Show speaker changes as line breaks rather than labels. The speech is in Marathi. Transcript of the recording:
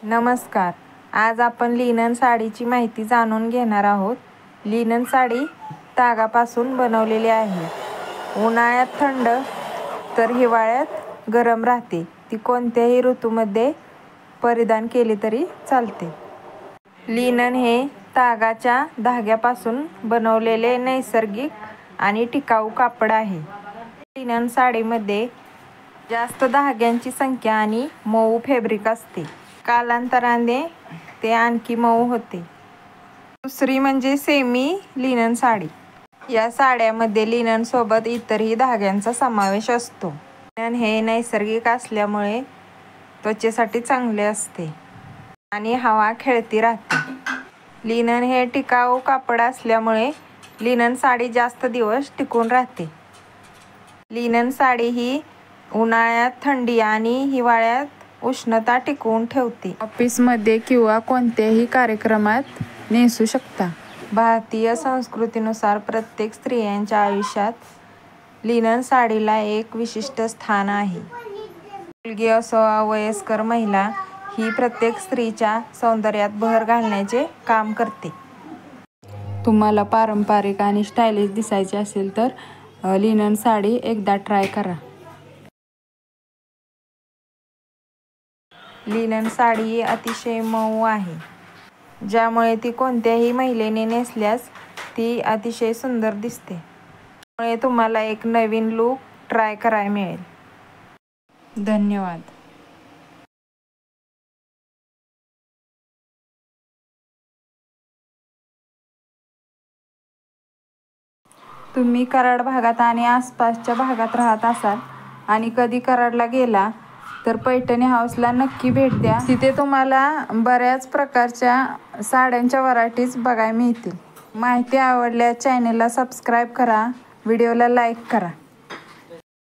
नमस्कार. आज आपण लिनन साडीची माहिती जाणून घेणार आहोत. लिनन साडी तागापासून बनवलेली आहे. उन्हाळ्यात थंड तर हिवाळ्यात गरम राहते. ती कोणत्याही ऋतूमध्ये परिधान केली तरी चालते. लिनन हे तागाच्या धाग्यापासून बनवलेले नैसर्गिक आणि टिकाऊ कापड आहे. लिनन साडीमध्ये जास्त धाग्यांची संख्या आणि मऊ फॅब्रिक असते. कालांतराने ते आणखी मऊ होते. दुसरी म्हणजे सेमी लिनन साडी. या साड्यामध्ये लिनन सोबत इतरही धाग्यांचा समावेश असतो. लिनन हे नैसर्गिक असल्यामुळे त्वचेसाठी चांगले असते आणि हवा खेळती राहते. लिनन हे टिकाऊ कापड असल्यामुळे लिनन साडी जास्त दिवस टिकून राहते. लिनन साडी ही उन्हाळ्यात थंडी आणि हिवाळ्यात उष्णता टिकवून ठेवते. ऑफिसमध्ये किंवा कोणत्याही कार्यक्रमात नेसू शकता. भारतीय संस्कृतीनुसार प्रत्येक स्त्रियांच्या आयुष्यात लिनन साडीला एक विशिष्ट स्थान आहे. मुलगी असो वा वयस्कर महिला, ही प्रत्येक स्त्रीच्या सौंदर्यात भर घालण्याचे काम करते. तुम्हाला पारंपरिक आणि स्टायलिश दिसायचे असेल तर लिनन साडी एकदा ट्राय करा. लिनन साडी अतिशय मऊ आहे, ज्यामुळे ती कोणत्याही महिलेने नेसल्यास ती अतिशय सुंदर दिसते. त्यामुळे तुम्हाला एक नवीन लूक ट्राय करायला मिळेल. धन्यवाद. तुम्ही कराड भागात आणि आसपासच्या भागात राहत असाल आणि कधी कराडला गेला तर पैठणी हाऊसला नक्की भेट द्या. तिथे तुम्हाला बऱ्याच प्रकारच्या साड्यांच्या व्हरायटीज बघायला मिळतील. माहिती आवडल्यास चॅनेलला सबस्क्राईब करा, व्हिडिओला लाईक करा.